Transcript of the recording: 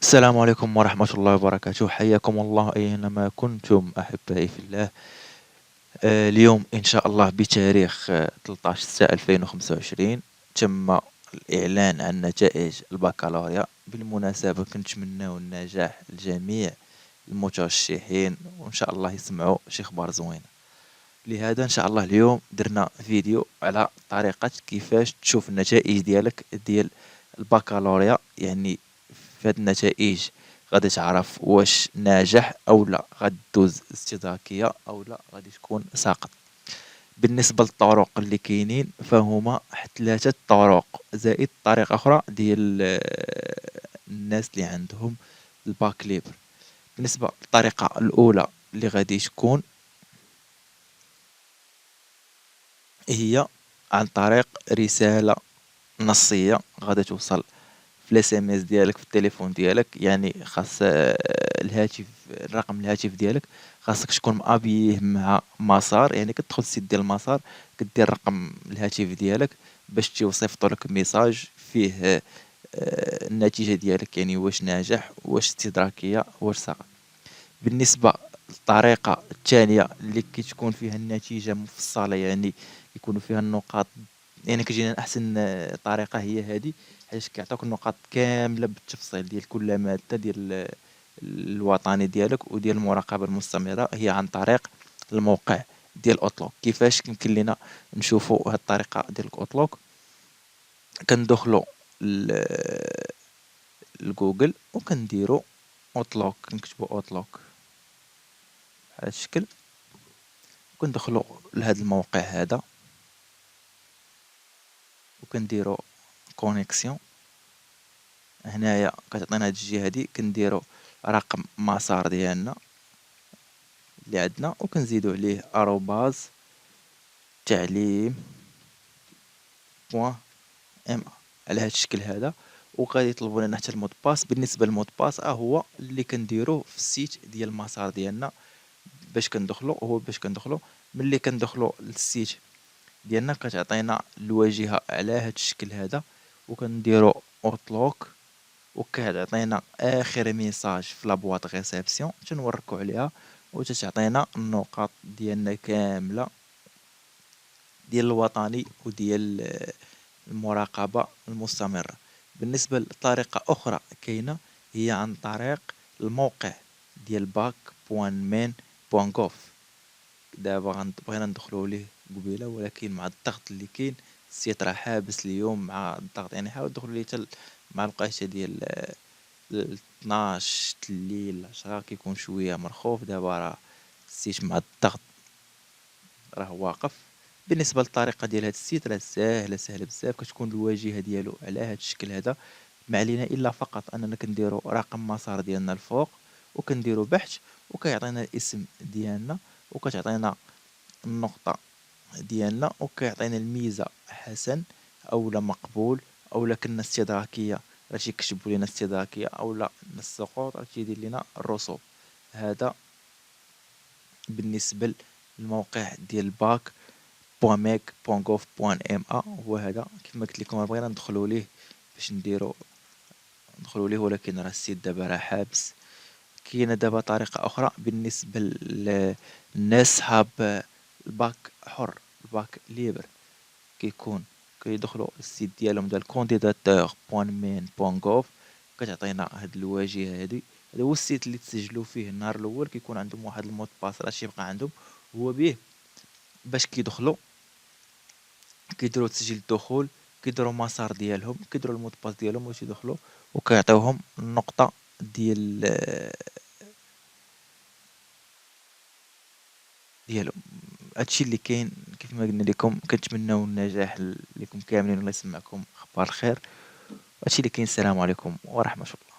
السلام عليكم ورحمة الله وبركاته، حياكم الله أينما كنتم أحبائي في الله. اليوم إن شاء الله بتاريخ 13/6/2025 تم الإعلان عن نتائج البكالوريا. بالمناسبة كنتمناو النجاح لجميع المترشحين، وإن شاء الله يسمعوا شي خبار زوين. لهذا إن شاء الله اليوم درنا فيديو على طريقة كيفاش تشوف النتائج ديالك ديال البكالوريا. يعني في هاد النتائج غادي تعرف واش ناجح او لا، غادي دوز استدراكية او لا، غادي تكون ساقط. بالنسبة للطرق اللي كاينين فهما 3 طرق زائد طريقة اخرى ديال الناس اللي عندهم الباك ليبر. بالنسبة للطريقة الاولى اللي غادي تكون هي عن طريق رسالة نصية غادي توصل في الاس ام اس ديالك في التليفون ديالك. يعني خاص الهاتف، الرقم الهاتف ديالك خاصك تكون مابيه مع مسار. يعني كتدخل السيت ديال المسار، كدير رقم الهاتف ديالك باش تيوصيفطوا لك ميساج فيه النتيجة ديالك، يعني واش ناجح، واش استدراكية، واش ساقط. بالنسبة للطريقة الثانية اللي كتكون فيها النتيجة مفصلة، يعني يكونوا فيها النقاط. يعني كتجينا أحسن طريقة هي هذه، حيت كيعطيوك النقاط كاملة بالتفصيل ديال كل مادة ديال الوطني ديالك وديال المراقبة المستمرة. هي عن طريق الموقع ديال اوتلوك. كيفاش يمكن لينا نشوفوا هاد الطريقة ديال الاوتلوك؟ كندخلوا لجوجل وكنديروا اوتلوك، كنكتبوا اوتلوك بهذا الشكل، وكندخلوا لهذا الموقع هذا وكنديروا كونيكسيون. هنايا كتعطينا هاد الجهة هادي، كنديروا رقم مسار ديالنا اللي عندنا وكنزيدوا عليه اروباز تعليم بوان ام على هاد الشكل هذا. وغادي يطلبوا لنا حتى المود باس. بالنسبه للمود باس هو اللي كنديروه في السيت ديال المسار ديالنا باش كندخلوا ملي كندخلوا للسيت ديالنا كتعطينا الواجهه على هاد الشكل هذا، وكنديروا اوتلوك وكتعطينا اخر ميساج في لابواط ريسبسيون تنوركوا عليها وتتعطينا النقاط ديالنا كامله ديال الوطني وديال المراقبة المستمرة. بالنسبة لطريقة أخرى كاينة هي عن طريق الموقع ديال bac.main.gov. دابا بغينا ندخلو ليه قبيلة، ولكن مع الضغط اللي كاين السيت راه حابس اليوم مع الضغط. يعني حاول تدخلوا ليه مع الوقيته ديال 12 الليل 10 كيكون شوية مرخوف. دابا راه السيت مع الضغط راه واقف. بالنسبه للطريقه ديال هذا السيت راه ساهله بزاف، كتكون الواجهه ديالو على هذا الشكل هذا. ما علينا الا فقط اننا كنديروا رقم مسار ديالنا الفوق وكنديروا بحث وكيعطينا الاسم ديالنا وكتعطينا النقطه ديالنا وكيعطينا الميزه حسن او لا مقبول او لا كنا استدراكيه راه تيكتبوا لنا استدراكيه او لا السقوط راه تيدير لنا الرسوب. هذا بالنسبه للموقع ديال باك بوان ميك بوان غوف بوان ام هو هذا. كما قلت لكم بغينا ندخلوا ليه باش ندخلوا ليه، ولكن راه السيت دابا راه حابس. كاينه دابا طريقه اخرى بالنسبه للناس صحاب الباك حر، الباك ليبر. كيدخلوا السيت ديالهم ديال كونديداتور بوان مين بوان غوف. كتعطينا هاد الواجهه هادي. هذا هو السيت اللي تسجلوا فيه النهار الاول، كيكون عندهم واحد المود باس راه تيبقى عندهم هو به باش كيدخلوا كيديروا تسجيل الدخول، كيديروا مسار ديالهم، كيديروا المود باس ديالهم وتيدخلوا وكيعطيوهم النقطة ديالهم. هادشي اللي كاين. كيف ما قلنا لكم كنتمناو النجاح لكم كاملين، الله يسمعكم اخبار الخير. هادشي اللي كاين. السلام عليكم ورحمة الله.